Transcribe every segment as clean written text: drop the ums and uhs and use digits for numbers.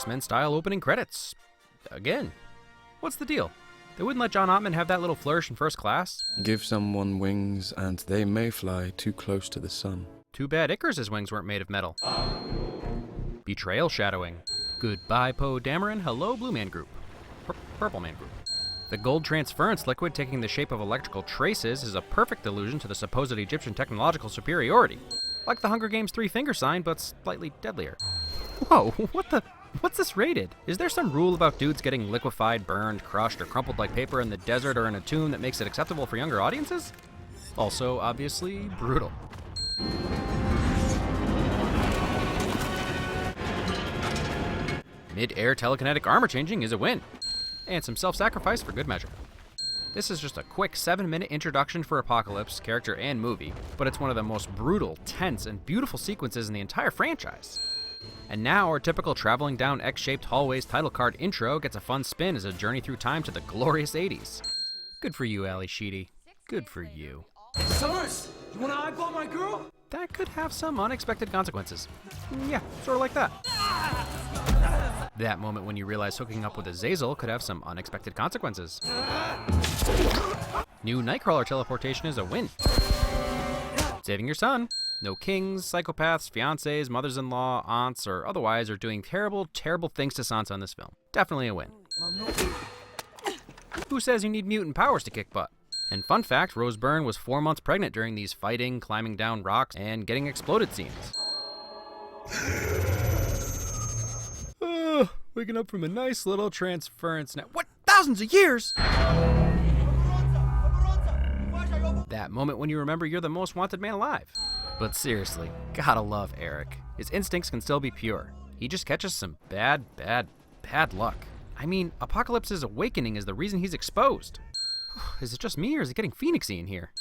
X-Men style opening credits. Again. What's the deal? They wouldn't let John Ottman have that little flourish in First Class? Give someone wings and they may fly too close to the sun. Too bad Icarus's wings weren't made of metal. Betrayal shadowing. Goodbye Poe Dameron, hello Blue Man Group. Purple Man Group. The gold transference liquid taking the shape of electrical traces is a perfect allusion to the supposed Egyptian technological superiority. Like the Hunger Games 3 finger sign, but slightly deadlier. Whoa, what's this rated? Is there some rule about dudes getting liquefied, burned, crushed, or crumpled like paper in the desert or in a tomb that makes it acceptable for younger audiences? Also, obviously, brutal. Mid-air telekinetic armor changing is a win. And some self-sacrifice for good measure. This is just a quick 7-minute introduction for Apocalypse, character and movie, but it's one of the most brutal, tense, and beautiful sequences in the entire franchise. And now our typical traveling down X-shaped hallways title card intro gets a fun spin as a journey through time to the glorious 80s. Good for you, Ali Sheedy. Good for you. Summers, you wanna eyeball my girl? That could have some unexpected consequences. Yeah, sort of like that. That moment when you realize hooking up with Azazel could have some unexpected consequences. New Nightcrawler teleportation is a win. Saving your son. No kings, psychopaths, fiancés, mothers-in-law, aunts, or otherwise are doing terrible, terrible things to Sansa in this film. Definitely a win. Who says you need mutant powers to kick butt? And fun fact, Rose Byrne was 4 months pregnant during these fighting, climbing down rocks, and getting exploded scenes. Waking up from a nice little transference now. What? Thousands of years? That moment when you remember you're the most wanted man alive. But seriously, gotta love Eric. His instincts can still be pure. He just catches some bad luck. I mean, Apocalypse's awakening is the reason he's exposed. Is it just me or is it getting Phoenixy in here?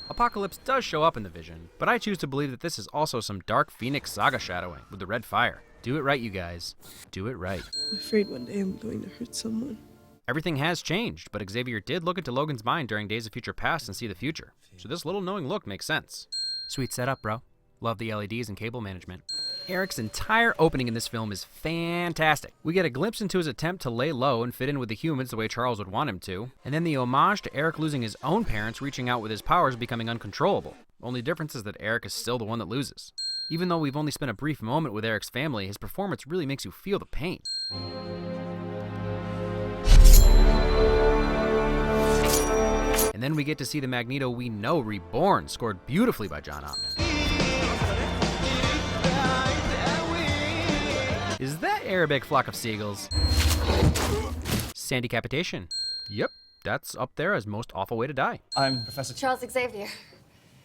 Apocalypse does show up in the vision, but I choose to believe that this is also some dark Phoenix saga shadowing with the red fire. Do it right, you guys. Do it right. I'm afraid one day I'm going to hurt someone. Everything has changed, but Xavier did look into Logan's mind during Days of Future Past and see the future. So this little knowing look makes sense. Sweet setup, bro. Love the LEDs and cable management. Eric's entire opening in this film is fantastic. We get a glimpse into his attempt to lay low and fit in with the humans the way Charles would want him to, and then the homage to Eric losing his own parents, reaching out with his powers, becoming uncontrollable. Only difference is that Eric is still the one that loses. Even though we've only spent a brief moment with Eric's family, his performance really makes you feel the pain. And then we get to see the Magneto we know reborn, scored beautifully by John Ottman. Is that Arabic flock of seagulls? Sandecapitation. Yep, that's up there as most awful way to die. I'm Professor Charles Xavier.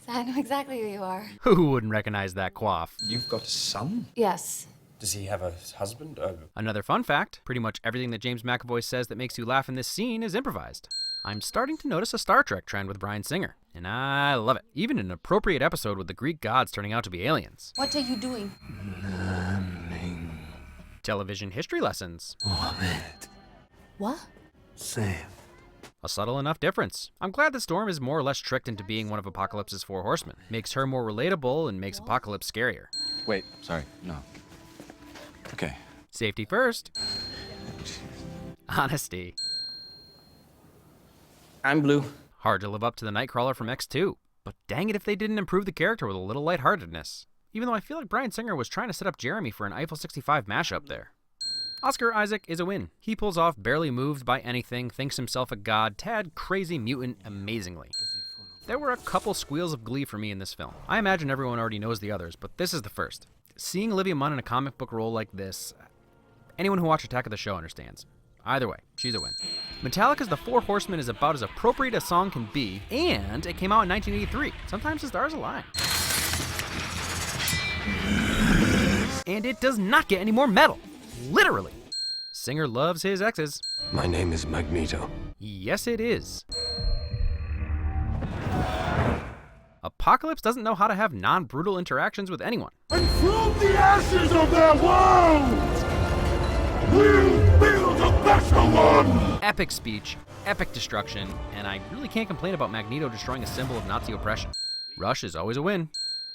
So I know exactly who you are. Who wouldn't recognize that quaff? You've got a son? Yes. Does he have a husband? Another fun fact, pretty much everything that James McAvoy says that makes you laugh in this scene is improvised. I'm starting to notice a Star Trek trend with Bryan Singer, and I love it. Even an appropriate episode with the Greek gods turning out to be aliens. What are you doing? Learning. Television history lessons. Mohammed. What? Saved. A subtle enough difference. I'm glad that Storm is more or less tricked into being one of Apocalypse's 4 horsemen. Makes her more relatable and makes Apocalypse scarier. Wait, sorry, no. Okay. Safety first. Honesty. I'm Blue. Hard to live up to the Nightcrawler from X2, but dang it if they didn't improve the character with a little lightheartedness. Even though I feel like Bryan Singer was trying to set up Jeremy for an Eiffel 65 mashup there. Oscar Isaac is a win. He pulls off barely moved by anything, thinks himself a god, tad crazy mutant amazingly. There were a couple squeals of glee for me in this film. I imagine everyone already knows the others, but this is the first. Seeing Olivia Munn in a comic book role like this, anyone who watched Attack of the Show understands. Either way, she's a win. Metallica's The Four Horsemen is about as appropriate a song can be, and it came out in 1983. Sometimes the stars align. And it does not get any more metal. Literally. Singer loves his exes. My name is Magneto. Yes, it is. Apocalypse doesn't know how to have non-brutal interactions with anyone. And from the ashes of their world, we'll build a better one! Epic speech, epic destruction, and I really can't complain about Magneto destroying a symbol of Nazi oppression. Rush is always a win.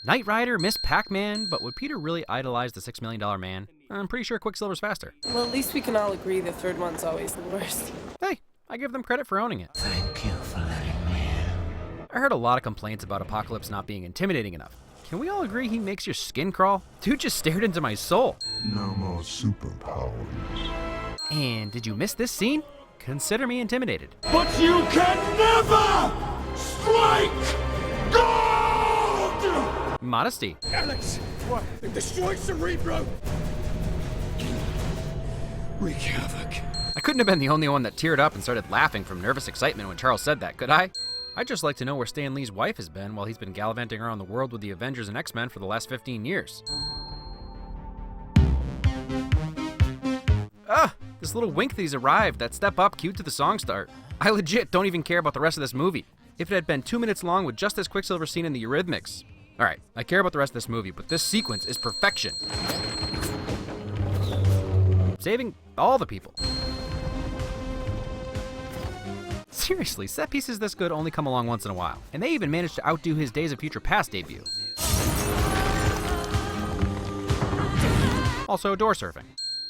Knight Rider, Miss Pac-Man, but would Peter really idolize the $6 Million Man? I'm pretty sure Quicksilver's faster. Well, at least we can all agree the third one's always the worst. Hey, I give them credit for owning it. Thank you for letting me in. I heard a lot of complaints about Apocalypse not being intimidating enough. Can we all agree he makes your skin crawl? Dude just stared into my soul. No more superpowers. And did you miss this scene? Consider me intimidated. But you can never strike God! Modesty. Alex! What? They've destroyed Cerebro! Wreak havoc. I couldn't have been the only one that teared up and started laughing from nervous excitement when Charles said that, could I? I'd just like to know where Stan Lee's wife has been while he's been gallivanting around the world with the Avengers and X-Men for the last 15 years. This little wink that he's arrived, that step up cued to the song start. I legit don't even care about the rest of this movie. If it had been 2 minutes long with just this Quicksilver scene in the Eurythmics. Alright, I care about the rest of this movie, but this sequence is perfection. Saving all the people. Seriously, set pieces this good only come along once in a while, and they even managed to outdo his Days of Future Past debut. Also, door surfing.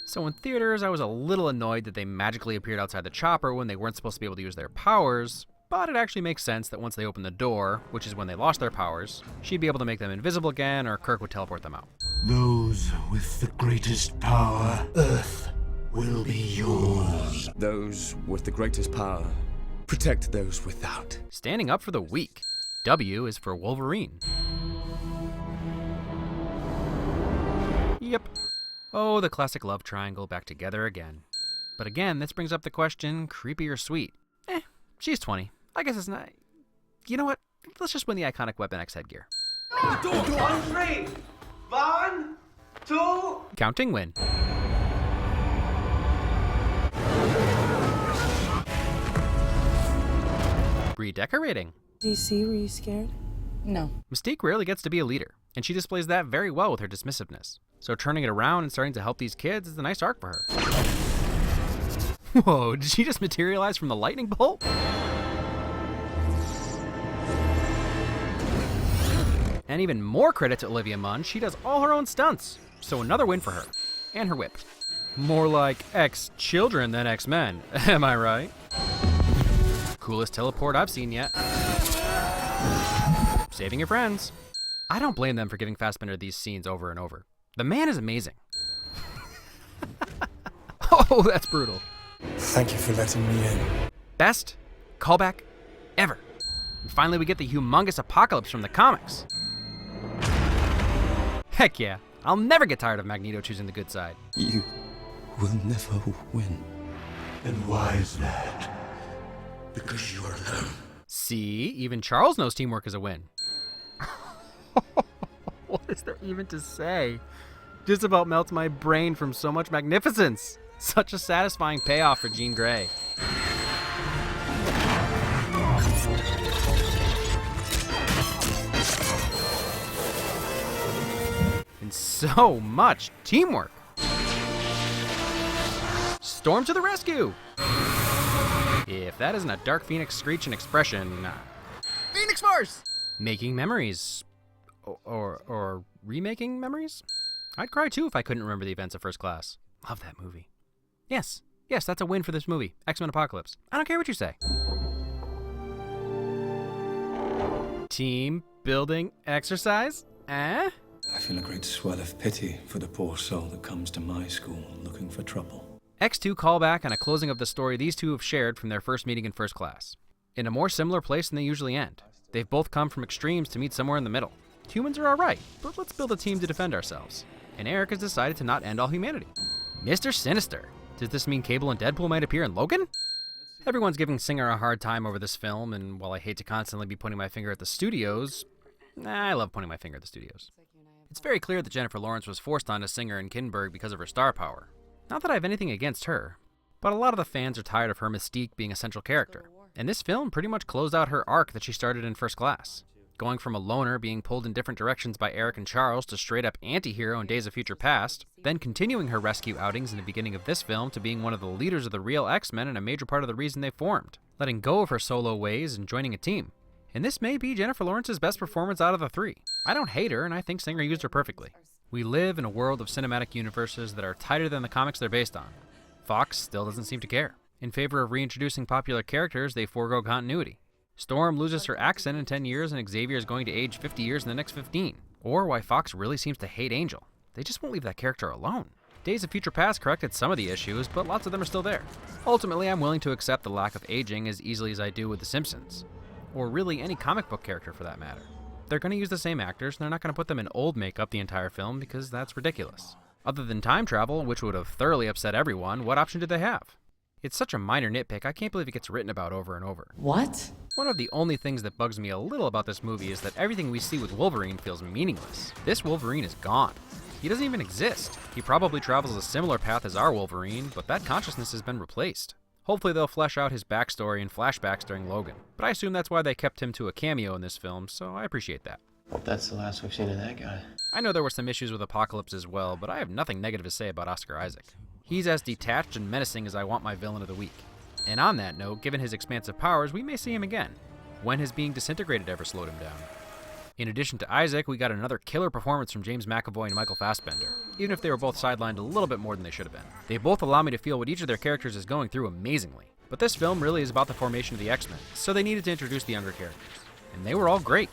So in theaters, I was a little annoyed that they magically appeared outside the chopper when they weren't supposed to be able to use their powers, but it actually makes sense that once they opened the door, which is when they lost their powers, she'd be able to make them invisible again, or Kirk would teleport them out. Those with the greatest power, Earth, will be yours. Those with the greatest power protect those without. Standing up for the weak. W is for Wolverine. Yep. Oh, the classic love triangle back together again. But again, this brings up the question, creepy or sweet? She's 20. I guess it's not... You know what? Let's just win the iconic Weapon X headgear. On three! 1, 2... Counting win. Redecorating. DC, were you scared? No. Mystique rarely gets to be a leader, and she displays that very well with her dismissiveness. So turning it around and starting to help these kids is a nice arc for her. Whoa, did she just materialize from the lightning bolt? And even more credit to Olivia Munn, she does all her own stunts. So another win for her. And her whip. More like X-children than X-men, am I right? Coolest teleport I've seen yet. Saving your friends. I don't blame them for giving Fassbender these scenes over and over. The man is amazing. Oh, that's brutal. Thank you for letting me in. Best callback ever. And finally we get the humongous Apocalypse from the comics. Heck yeah, I'll never get tired of Magneto choosing the good side. You will never win. And why is that? Because you are alone. See, even Charles knows teamwork is a win. What is there even to say? Just about melts my brain from so much magnificence. Such a satisfying payoff for Jean Grey. And so much teamwork. Storm to the rescue! If that isn't a Dark Phoenix screech and expression, Phoenix Force! Making memories. Or remaking memories? I'd cry too if I couldn't remember the events of First Class. Love that movie. Yes, that's a win for this movie, X-Men Apocalypse. I don't care what you say. Team building exercise? Eh? I feel a great swell of pity for the poor soul that comes to my school looking for trouble. X2 callback and a closing of the story these two have shared from their first meeting in First Class. In a more similar place than they usually end. They've both come from extremes to meet somewhere in the middle. Humans are alright, but let's build a team to defend ourselves. And Eric has decided to not end all humanity. Mr. Sinister. Does this mean Cable and Deadpool might appear in Logan? Everyone's giving Singer a hard time over this film, and while I hate to constantly be pointing my finger at the studios, I love pointing my finger at the studios. It's very clear that Jennifer Lawrence was forced onto Singer and Kinberg because of her star power. Not that I have anything against her, but a lot of the fans are tired of her mystique being a central character. And this film pretty much closed out her arc that she started in First Class. Going from a loner being pulled in different directions by Eric and Charles to straight up anti-hero in Days of Future Past, then continuing her rescue outings in the beginning of this film to being one of the leaders of the real X-Men and a major part of the reason they formed, letting go of her solo ways and joining a team. And this may be Jennifer Lawrence's best performance out of the three. I don't hate her, and I think Singer used her perfectly. We live in a world of cinematic universes that are tighter than the comics they're based on. Fox still doesn't seem to care. In favor of reintroducing popular characters, they forego continuity. Storm loses her accent in 10 years and Xavier is going to age 50 years in the next 15. Or why Fox really seems to hate Angel. They just won't leave that character alone. Days of Future Past corrected some of the issues, but lots of them are still there. Ultimately, I'm willing to accept the lack of aging as easily as I do with The Simpsons. Or really any comic book character for that matter. They're going to use the same actors, and they're not going to put them in old makeup the entire film because that's ridiculous. Other than time travel, which would have thoroughly upset everyone, what option did they have? It's such a minor nitpick, I can't believe it gets written about over and over. What? One of the only things that bugs me a little about this movie is that everything we see with Wolverine feels meaningless. This Wolverine is gone. He doesn't even exist. He probably travels a similar path as our Wolverine, but that consciousness has been replaced. Hopefully they'll flesh out his backstory and flashbacks during Logan, but I assume that's why they kept him to a cameo in this film, so I appreciate that. Hope that's the last we've seen of that guy. I know there were some issues with Apocalypse as well, but I have nothing negative to say about Oscar Isaac. He's as detached and menacing as I want my villain of the week. And on that note, given his expansive powers, we may see him again. When has being disintegrated ever slowed him down? In addition to Isaac, we got another killer performance from James McAvoy and Michael Fassbender, even if they were both sidelined a little bit more than they should have been. They both allow me to feel what each of their characters is going through amazingly. But this film really is about the formation of the X-Men, so they needed to introduce the younger characters. And they were all great.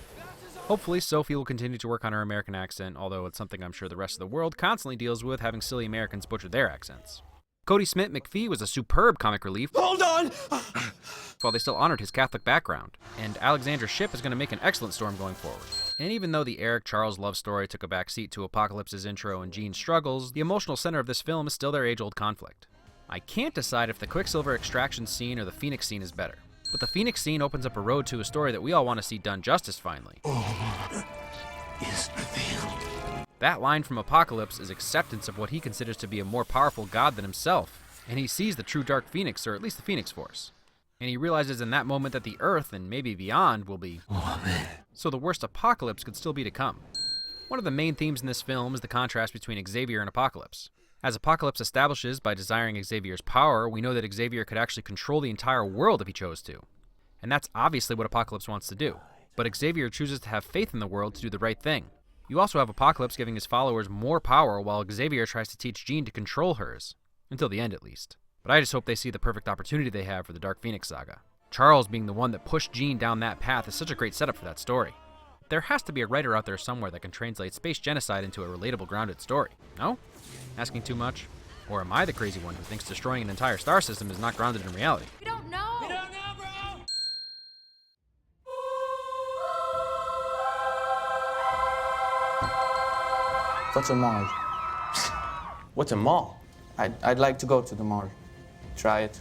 Hopefully, Sophie will continue to work on her American accent, although it's something I'm sure the rest of the world constantly deals with, having silly Americans butcher their accents. Cody Smith McPhee was a superb comic relief. Hold on! While they still honored his Catholic background. And Alexandra Shipp is going to make an excellent Storm going forward. And even though the Eric Charles love story took a backseat to Apocalypse's intro and Jean's struggles, the emotional center of this film is still their age-old conflict. I can't decide if the Quicksilver extraction scene or the Phoenix scene is better. But the Phoenix scene opens up a road to a story that we all want to see done justice finally. All is revealed. That line from Apocalypse is acceptance of what he considers to be a more powerful god than himself, and he sees the true Dark Phoenix, or at least the Phoenix Force. And he realizes in that moment that the Earth, and maybe beyond, will be... So the worst apocalypse could still be to come. One of the main themes in this film is the contrast between Xavier and Apocalypse. As Apocalypse establishes by desiring Xavier's power, we know that Xavier could actually control the entire world if he chose to. And that's obviously what Apocalypse wants to do. But Xavier chooses to have faith in the world to do the right thing. You also have Apocalypse giving his followers more power while Xavier tries to teach Jean to control hers. Until the end, at least. But I just hope they see the perfect opportunity they have for the Dark Phoenix saga. Charles being the one that pushed Jean down that path is such a great setup for that story. There has to be a writer out there somewhere that can translate space genocide into a relatable, grounded story. No? Asking too much? Or am I the crazy one who thinks destroying an entire star system is not grounded in reality? We don't know. We don't know, bro! What's a mall? What's a mall? I'd like to go to the mall. Try it.